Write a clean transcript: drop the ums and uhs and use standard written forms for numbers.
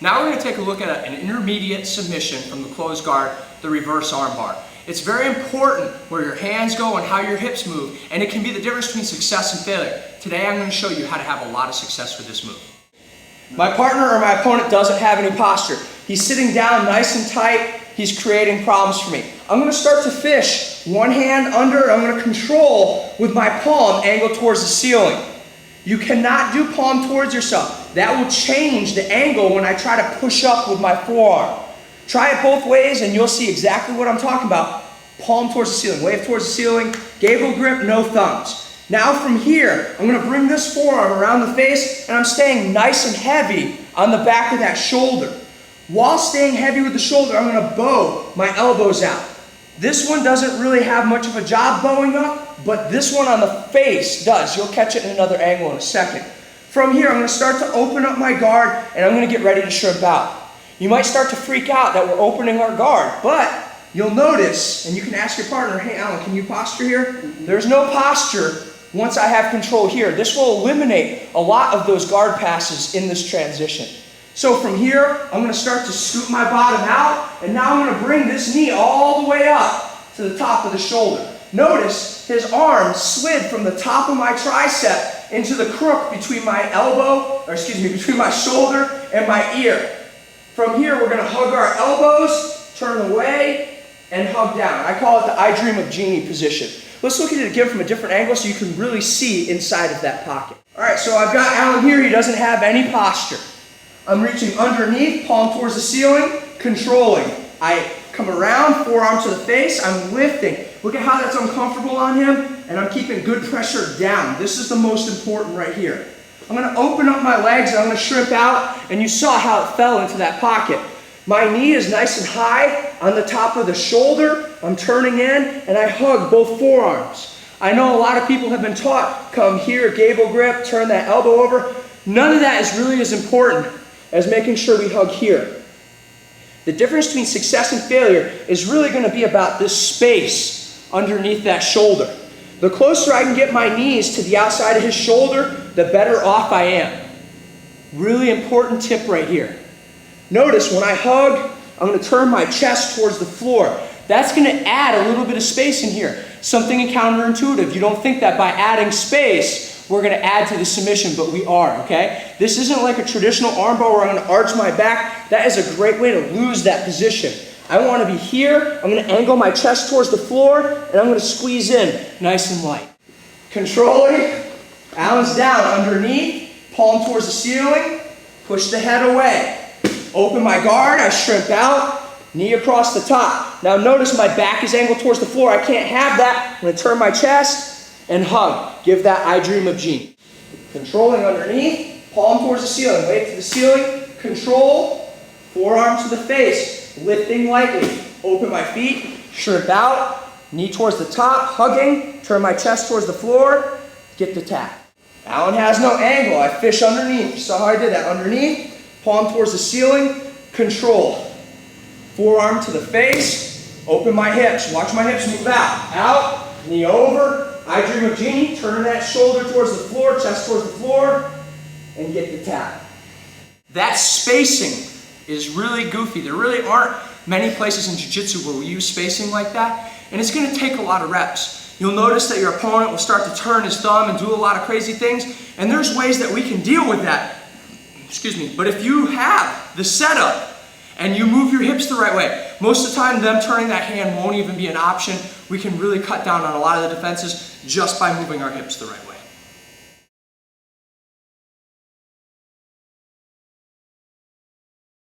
Now we're going to take a look at an intermediate submission from the closed guard, the reverse armbar. It's very important where your hands go and how your hips move, and it can be the difference between success and failure. Today I'm going to show you how to have a lot of success with this move. My partner or my opponent doesn't have any posture. He's sitting down nice and tight. He's creating problems for me. I'm going to start to fish. One hand under, I'm going to control with my palm angle towards the ceiling. You cannot do palm towards yourself. That will change the angle when I try to push up with my forearm. Try it both ways and you'll see exactly what I'm talking about. Palm towards the ceiling, wave towards the ceiling, gable grip, no thumbs. Now from here, I'm going to bring this forearm around the face and I'm staying nice and heavy on the back of that shoulder. While staying heavy with the shoulder, I'm going to bow my elbows out. This one doesn't really have much of a job bowing up, but this one on the face does. You'll catch it in another angle in a second. From here, I'm going to start to open up my guard and I'm going to get ready to shrimp out. You might start to freak out that we're opening our guard, but you'll notice, and you can ask your partner, hey Alan, can you posture here? There's no posture once I have control here. This will eliminate a lot of those guard passes in this transition. So from here, I'm going to start to scoop my bottom out, and now I'm going to bring this knee all the way up to the top of the shoulder. Notice his arm slid from the top of my tricep into the crook between my between my shoulder and my ear. From here, we're going to hug our elbows, turn away, and hug down. I call it the I Dream of Genie position. Let's look at it again from a different angle so you can really see inside of that pocket. All right, so I've got Alan here. He doesn't have any posture. I'm reaching underneath, palm towards the ceiling, controlling. I come around, forearm to the face, I'm lifting. Look at how that's uncomfortable on him, and I'm keeping good pressure down. This is the most important right here. I'm going to open up my legs and I'm going to shrimp out, and you saw how it fell into that pocket. My knee is nice and high on the top of the shoulder. I'm turning in, and I hug both forearms. I know a lot of people have been taught, come here, gable grip, turn that elbow over. None of that is really as important as making sure we hug here. The difference between success and failure is really going to be about this space underneath that shoulder. The closer I can get my knees to the outside of his shoulder, the better off I am. Really important tip right here. Notice when I hug, I'm going to turn my chest towards the floor. That's going to add a little bit of space in here. Something counterintuitive. You don't think that by adding space, we're going to add to the submission, but we are, okay? This isn't like a traditional armbar where I'm going to arch my back. That is a great way to lose that position. I want to be here. I'm going to angle my chest towards the floor, and I'm going to squeeze in nice and light. Controlling. Alan's down underneath, palm towards the ceiling, push the head away. Open my guard, I shrimp out, knee across the top. Now notice my back is angled towards the floor. I can't have that. I'm going to turn my chest and hug. Give that I Dream of Genie. Controlling underneath, palm towards the ceiling, wave to the ceiling, control, forearm to the face, lifting lightly. Open my feet, shrimp out, knee towards the top, hugging, turn my chest towards the floor, get the tap. Alan has no angle. I fish underneath. You saw how I did that. Underneath, palm towards the ceiling, control. Forearm to the face, open my hips. Watch my hips move out. Out, knee over, I Dream of Genie. Turn that shoulder towards the floor, chest towards the floor, and get the tap. That spacing is really goofy. There really aren't many places in jiu-jitsu where we use spacing like that, and it's going to take a lot of reps. You'll notice that your opponent will start to turn his thumb and do a lot of crazy things, and there's ways that we can deal with that. But if you have the setup and you move your hips the right way, most of the time them turning that hand won't even be an option. We can really cut down on a lot of the defenses just by moving our hips the right way.